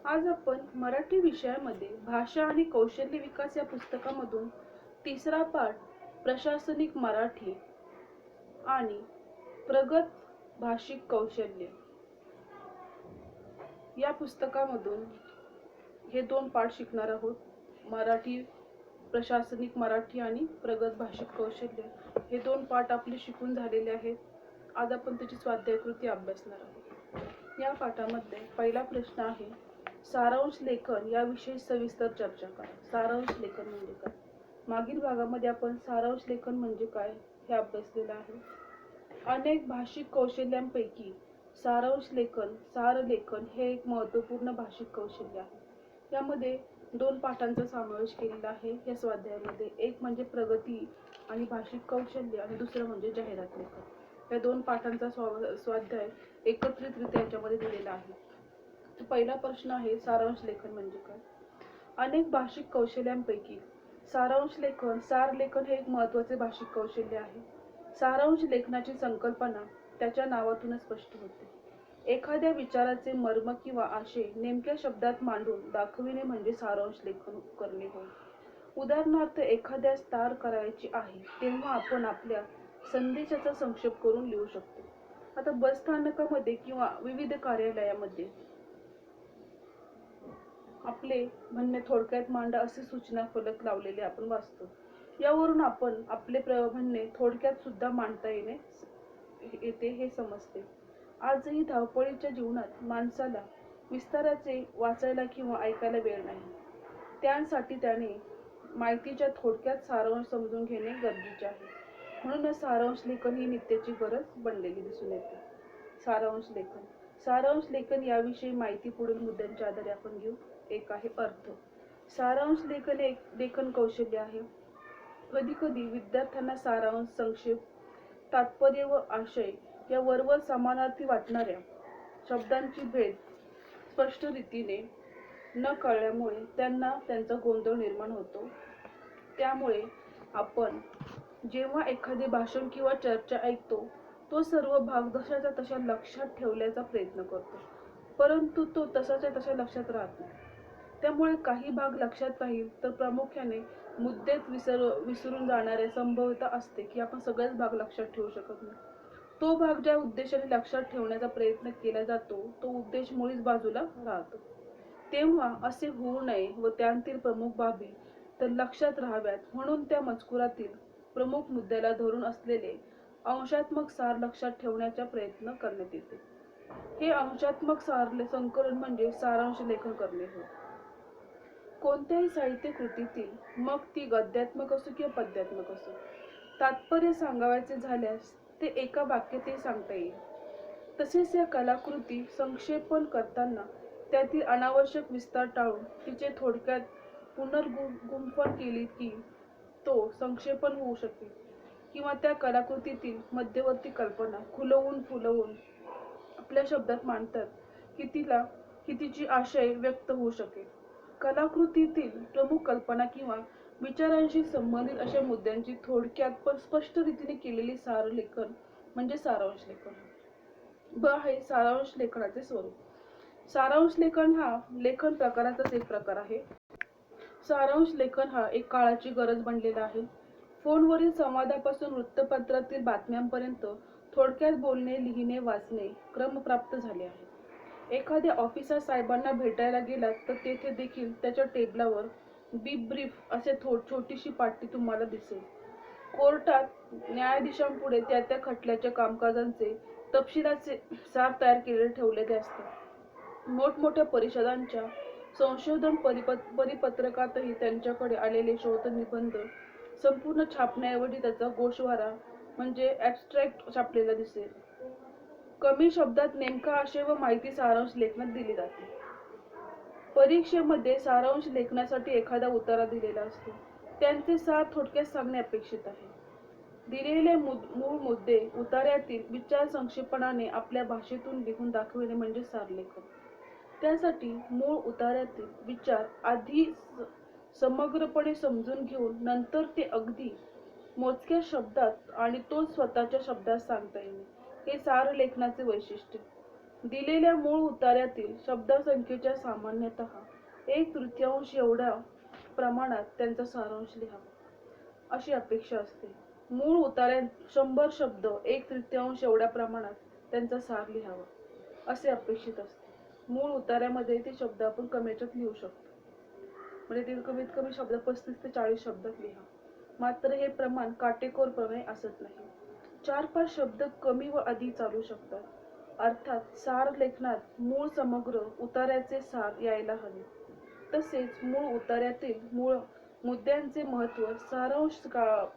आज आपण मराठी विषयामध्ये भाषा आणि कौशल्य विकास या पुस्तकामधून तिसरा पाठ प्रशासनिक मराठी आणि प्रगत भाषिक कौशल्य या पुस्तकामधून हे दोन पाठ शिकणार आहोत. मराठी प्रशासनिक मराठी आणि प्रगत भाषिक कौशल्य हे दोन पाठ आपले शिकून झालेले आहेत. आज आपण त्याची स्वाध्यायकृती अभ्यासणार आहोत. या पाठामध्ये पहिला प्रश्न आहे, सारांश लेखन याविषयी सविस्तर चर्चा करा. सारांश लेखन म्हणजे काय? मागील भागामध्ये आपण सारांश लेखन म्हणजे काय हे अभ्यासलेलं आहे. अनेक भाषिक कौशल्यांपैकी सारांश लेखन, सार लेखन हे एक महत्त्वपूर्ण भाषिक कौशल्य आहे. यामध्ये दोन पाठांचा समावेश केलेला आहे या स्वाध्यायामध्ये. एक म्हणजे प्रगती आणि भाषिक कौशल्य आणि दुसरं म्हणजे जाहिरात लेखन. या दोन पाठांचा स्वाध्याय एकत्रितरित्या याच्यामध्ये दिलेला आहे. पहिला प्रश्न आहे, सारांश लेखन म्हणजे काय? अनेक भाषिक कौशल्यांपैकी सारांश लेखन, सार लेखन हे एक महत्त्वाचे भाषिक कौशल्य आहे. सारांश लेखनाची संकल्पना त्याच्या नावातूनच स्पष्ट होते. एखाद्या विचाराचे मर्म किंवा आशय नेमक्या शब्दात मांडून दाखविणे म्हणजे सारांश लेखन करणे होय. उदाहरणार्थ, एखाद्यास तार करायची आहे तेव्हा आपण आपल्या संदेशाचा संक्षेप करून लिहू शकतो. आता बस स्थानकामध्ये किंवा विविध कार्यालयामध्ये आपले म्हणणे थोडक्यात मांडा असे सूचना फलक लावलेले आपण वाचतो. यावरून आपण आपले म्हणणे थोडक्यात सुद्धा मांडता येते हे समजते. आजही धावपळीच्या जीवनात माणसाला विस्ताराचे वाचायला किंवा ऐकायला वेळ नाही. त्यासाठी त्याने माहितीच्या थोडक्यात सारांश समजून घेणे गरजेचे आहे. म्हणूनच सारांश लेखन ही नित्याची गरज बनलेली दिसून येते. सारांश लेखन, सारांश लेखन याविषयी माहिती पुढील मुद्द्यांच्या आधारे आपण घेऊ. एक आहे अर्थ. सारांश लेखन एक लेखन कौशल्य आहे. कधी कधी विद्यार्थ्यांना सारांश, संक्षेप, तात्पर्य व आशय या वरवर समानार्थी वाटणाऱ्या शब्दांची भेद स्पष्ट रीतीने न कळल्यामुळे त्यांना त्यांचा गोंधळ निर्माण होतो. त्यामुळे आपण जेव्हा एखादे भाषण किंवा चर्चा ऐकतो तो सर्व भाग जशाच्या तशा लक्षात ठेवण्याचा प्रयत्न करतो, परंतु तो तसाच्या तशा लक्षात राहत नाही. त्यामुळे काही भाग लक्षात राहील तर प्रामुख्याने मुद्देच विसरून जाणारे संभवता असते की आपण सगळेच भाग लक्षात ठेवू शकत नाही. तो भाग ज्या उद्देशाने लक्षात ठेवण्याचा प्रयत्न केला जातो तो उद्देश मुळीच बाजूला राहतो. तेव्हा असे होऊ नये व त्यातील प्रमुख बाबी तर लक्षात राहाव्यात म्हणून त्या मजकुरातील प्रमुख मुद्द्याला धरून असलेले अंशात्मक सार लक्षात ठेवण्याचा प्रयत्न करण्यात येते. हे अंशात्मक सार संकलन म्हणजे सारांश लेखन करणे होय. कोणत्याही साहित्य कृतीतील, मग ती गद्यात्मक असो किंवा पद्यात्मक असो, तात्पर्य सांगावयाचे झाल्यास ते एका वाक्यातही सांगता येईल. तसेच या कलाकृती संक्षेपण करताना त्यातील अनावश्यक विस्तार टाळून तिचे थोडक्यात पुनर्गुंफन केली की तो संक्षेपण होऊ शकेल किंवा त्या कलाकृतीतील मध्यवर्ती कल्पना खुलवून फुलवून आपल्या शब्दात मांडतात की तिची आशय व्यक्त होऊ शकेल. कलाकृतीतील प्रमुख कल्पना किंवा विचारांशी संबंधित अशा मुद्द्यांची थोडक्यात पण स्पष्ट रीतीने केलेली सार लेखन म्हणजे सारांश लेखन. ब आहे सारांश लेखनाचे स्वरूप. सारांश लेखन हा लेखन प्रकाराचाच एक प्रकार आहे. सारांश लेखन हा एक काळाची गरज बनलेला आहे. फोनवरील संवादापासून वृत्तपत्रातील बातम्यांपर्यंत थोडक्यात बोलणे, लिहिणे, वाचणे क्रमप्राप्त झाले आहे. एखाद्या ऑफिसर साहेबांना भेटायला गेलात तर तेथे देखील त्याच्या टेबलावर बी ब्रीफ असे छोटीशी पाटी तुम्हाला दिसेल. कोर्टात न्यायाधीशांपुढे त्या खटल्याच्या कामकाजांचे तपशिलाचे सार तयार केलेले ठेवलेले असते. मोठमोठ्या परिषदांच्या संशोधन परिपत्रकातही त्यांच्याकडे आलेले शोधनिबंध संपूर्ण छापण्याऐवजी त्याचा गोषवारा म्हणजे ॲब्स्ट्रॅक्ट छापलेला दिसेल. कमी शब्दात नेमका आशय व माहिती सारांश लेखनात दिली जाते. परीक्षेमध्ये सारांश लेखनासाठी एखादा उतारा दिलेला असतो. त्यांचे सार थोडक्यात सांगणे अपेक्षित आहे. दिलेले मूळ मुद्दे उतार्यातील विचार संक्षेपणाने आपल्या भाषेतून लिहून दाखविणे म्हणजे सारलेखन. त्यासाठी मूळ उतार्यातील विचार आधी समग्रपणे समजून घेऊन नंतर ते अगदी मोजक्या शब्दात आणि तो स्वतःच्या शब्दात सांगता येणे हे सार लेखनाचे वैशिष्ट्य. दिलेल्या मूळ उतार्यातील शब्दसंख्येच्या सामान्यतः 1/3 एवढ्या प्रमाणात त्यांचा सारांश लिहावा अशी अपेक्षा असते. मूळ उतार्यात 100 शब्द 1/3 एवढ्या प्रमाणात त्यांचा सार लिहावा असे अपेक्षित असते. मूळ उतार्यामध्ये ते शब्द आपण कमी याच्यात लिहू शकतो. म्हणजे ते कमीत कमी शब्द 35 ते 40 शब्दात लिहा. मात्र हे प्रमाण काटेकोरपणे असत नाही. 4-5 शब्द कमी व अधिक चालू शकतात. अर्थात सार लेखनात मूळ समग्र उतार्याचे सार यायला हवे. तसेच मूळ उतार्यातील मूळ मुद्द्यांचे महत्त्व सारांश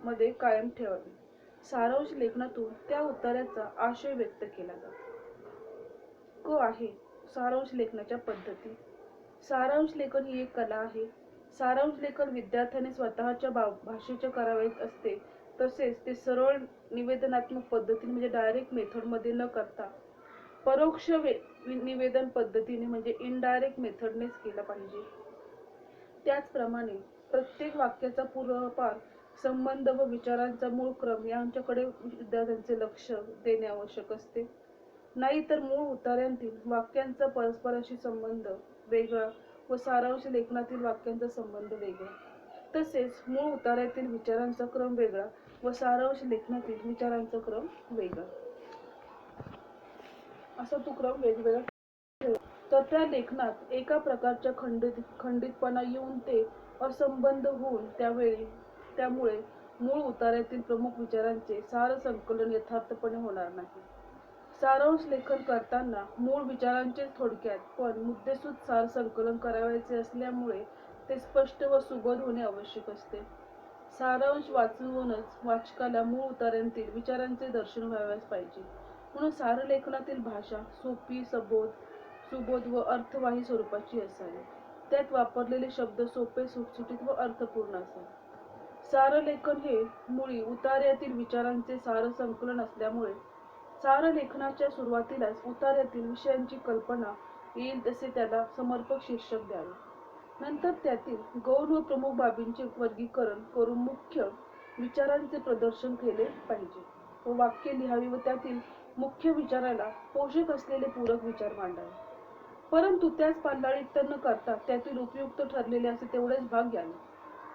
मध्ये कायम ठेवावे. सारांश लेखनातून त्या उतार्याचा आशय व्यक्त केला जातो. आहे सारांश लेखनाच्या पद्धती. सारांश लेखन ही एक कला आहे. सारांश लेखन विद्यार्थ्याने स्वतःच्या भाषेचे करावे असते. तसेच ते सरळ निवेदनात्मक पद्धतीने म्हणजे डायरेक्ट मेथडमध्ये न करता परोक्ष निवेदन पद्धतीने म्हणजे इनडायरेक्ट मेथडनेच केला पाहिजे. त्याचप्रमाणे प्रत्येक वाक्याचा पूर्वापार संबंध व विचारांचा मूळ क्रम यांच्याकडे विद्यार्थ्यांचे लक्ष देणे आवश्यक असते. नाहीतर मूळ उतार्यातील वाक्यांचा परस्पराशी संबंध वेगळा व सारांश लेखनातील वाक्यांचा संबंध वेगळा. तसेच मूळ उतार्यातील विचारांचा क्रम वेगळा व सारांश लेखनातील विचारांचा क्रम वेगळा असा तो क्रम वेगवेगळा. तर त्या लेखनात एका प्रकारच्या खंडितपणा येऊन ते असंबद्ध होऊन त्यामुळे मूळ उतार्यातील प्रमुख विचारांचे सार संकलन यथार्थपणे होणार नाही. सारांश लेखन करताना मूळ विचारांचे थोडक्यात पण मुद्देसूद सार संकलन करावयाचे असल्यामुळे ते स्पष्ट व सुबोध होणे आवश्यक असते. सारांश वाचूनच वाचकाला मूळ उतार्यातील विचारांचे दर्शन व्हावयास पाहिजे. म्हणून सार लेखनातील भाषा सोपी, सुबोध व अर्थवाही स्वरूपाची असावी. त्यात वापरलेले शब्द सोपे, सुटसुटीत व अर्थपूर्ण असावे. सार लेखन हे मुळी उतार्यातील विचारांचे सार संकलन असल्यामुळे सार लेखनाच्या सुरुवातीलाच उतार्यातील विषयांची कल्पना येईल तसे त्याला समर्पक शीर्षक द्यावे. नंतर त्यातील गौण व प्रमुख बाबींचे वर्गीकरण करून मुख्य विचारांचे प्रदर्शन केले पाहिजे व वाक्य लिहावी व त्यातील मुख्य विचाराला पोषक असलेले पूरक विचार मांडावे. परंतु त्याच पांडाळीत न करता त्यातील उपयुक्त ठरलेले असे तेवढेच भाग घ्यावे.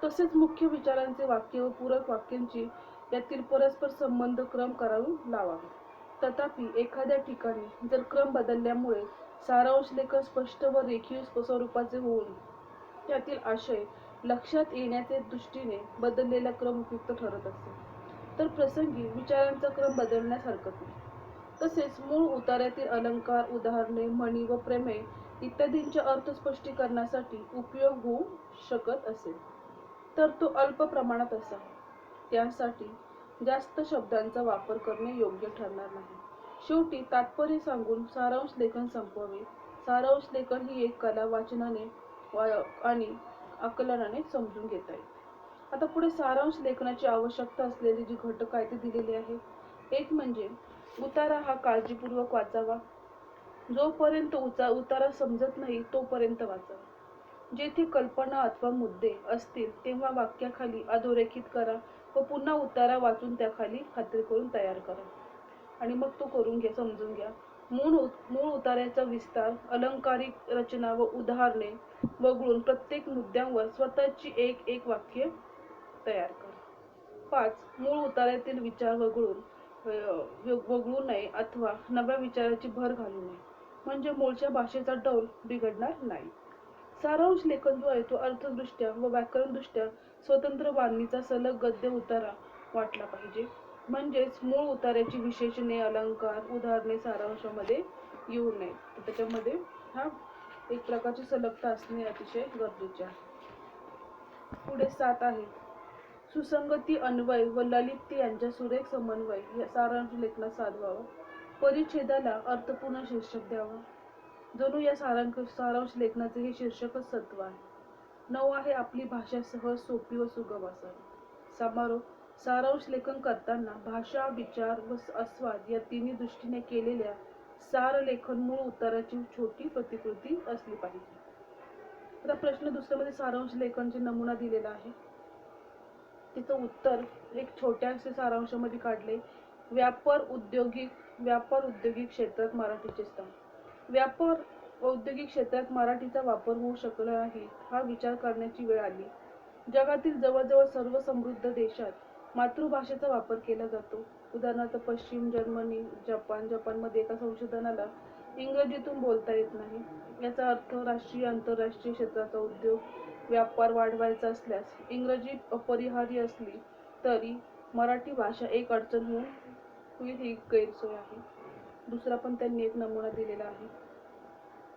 तसेच मुख्य विचारांचे वाक्य व पूरक वाक्यांची यातील परस्पर संबंध क्रम करावी लावावे. तथापि एखाद्या ठिकाणी जर क्रम बदलल्यामुळे सारांश लेखन स्पष्ट व रेखीव स्वरूपाचे होऊन त्यातील आशय लक्षात येण्याचे दृष्टीने बदललेला क्रम उपयुक्त ठरत असेल तर प्रसंगी विचारांचा क्रम बदलण्यास हरकत नाही. तसेच मूळ उतार्यातील अलंकार, उदाहरणे, म्हणी व प्रमेय इत्यादींच्या अर्थ स्पष्टीकरणासाठी उपयोग होऊ शकत असेल तर तो अल्प प्रमाणात असावा. त्यासाठी जास्त शब्दांचा वापर करणे योग्य ठरणार नाही. शेवटी तात्पर्य सांगून सारांश लेखन संपवावे. सारांश लेखन ही एक कला वाचनाने आणि आकलनाने समजून घेता येते. आता पुढे सारांश लेखनाची आवश्यकता असलेली जी घटक आहे ते दिलेले आहे. एक म्हणजे उतारा हा काळजीपूर्वक वाचावा. जोपर्यंत उतारा समजत नाही तोपर्यंत वाचावा. जेथे कल्पना अथवा मुद्दे असतील तेव्हा वाक्याखाली अधोरेखित करा व पुन्हा उतारा वाचून त्याखाली खात्री करून तयार करा आणि मग तो करून घ्या, समजून घ्या. मूळ उतार्याचा विस्तार, अलंकारिक रचना व उदाहरणे वगळून प्रत्येक मुद्द्यावर स्वतःची एक वाक्य तयार करा. 5. मूळ उतार्यातील विचार वगळू नये अथवा नव्या विचाराची भर घालू नये म्हणजे मूळच्या भाषेचा डौल बिघडणार नाही. सारांश लेखन जो आहे तो अर्थदृष्ट्या व व्याकरणदृष्ट्या स्वतंत्र बांधणीचा सलग गद्य उतारा वाटला पाहिजे. म्हणजेच मूळ उतार्याची विशेषणे, अलंकार, उदाहरणे सारांशामध्ये येऊ नये. त्याच्यामध्ये हा एक प्रकारची सलगता असणे अतिशय गरजेचे आहे. पुढे 7 आहे सुसंगती, अन्वय व ललित्य यांच्या सुरेख समन्वय या सारांश लेखनात साधवावा. परिच्छेदाला अर्थपूर्ण शीर्षक द्यावा. जणू या सारांश लेखनाचे हे शीर्षकच सत्व आहे. 9 आहे आपली भाषा सहज, सोपी व सुगम असावी. समारोप. सारांश लेखन करताना भाषा, विचार व आस्वाद या तिन्ही दृष्टीने केलेल्या सार लेखन मूळ उताराची छोटी प्रतिकृती असली पाहिजे. आता प्रश्न दुसऱ्यामध्ये सारांश लेखनचे नमुना दिलेला आहे. तिचं उत्तर एक छोट्याशा सारांशामध्ये काढले. व्यापार औद्योगिक क्षेत्रात मराठीचे स्थान. व्यापार औद्योगिक क्षेत्रात मराठीचा वापर होऊ शकला नाही हा विचार करण्याची वेळ आली. जगातील जवळजवळ सर्व समृद्ध देशात मातृभाषेचा वापर केला जातो. उदाहरणार्थ पश्चिम जर्मनी, जपानमध्ये एका संशोधनाला इंग्रजीतून बोलता येत नाही. याचा अर्थ राष्ट्रीय आंतरराष्ट्रीय क्षेत्राचा उद्योग व्यापार वाढवायचा असल्यास इंग्रजी अपरिहार्य असली तरी मराठी भाषा एक अडचण होईल ही गैरसोय आहे. दुसरा पण त्यांनी एक नमुना दिलेला आहे.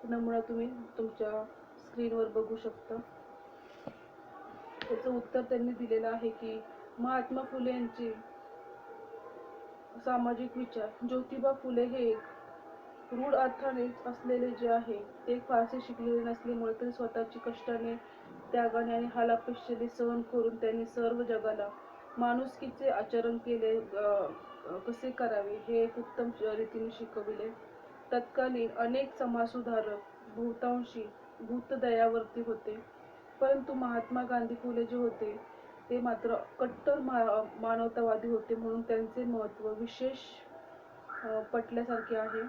नमुना तुम्ही तुमच्या स्क्रीनवर बघू शकता. त्याचं उत्तर त्यांनी दिलेलं आहे की महात्मा फुले यांचे सामाजिक विचार. ज्योतिबा फुले हे एक रूढ अर्थाने असलेले जे आहे ते फारसे शिकलेले नसल्यामुळे तरी स्वतःची कष्टाने, त्यागाने आणि हालापेष्टाने सहन करून त्यांनी सर्व जगाला माणुसकीचे आचरण कसे करावे हे एक उत्तम रीतीने शिकविले. तत्कालीन अनेक समाजसुधारक बहुतांशी भूतदयावरती होते, परंतु महात्मा गांधी फुले जे होते ते मात्र कट्टर मानवतावादी होते, म्हणून त्यांचे महत्त्व विशेष पटल्यासारखे आहे.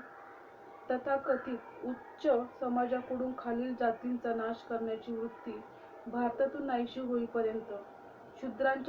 तथाकथित उच्च समाजाकडून खालील जातींचा नाश करण्याची वृत्ती भारतातून नाहीशी होईपर्यंत शूद्रांच्या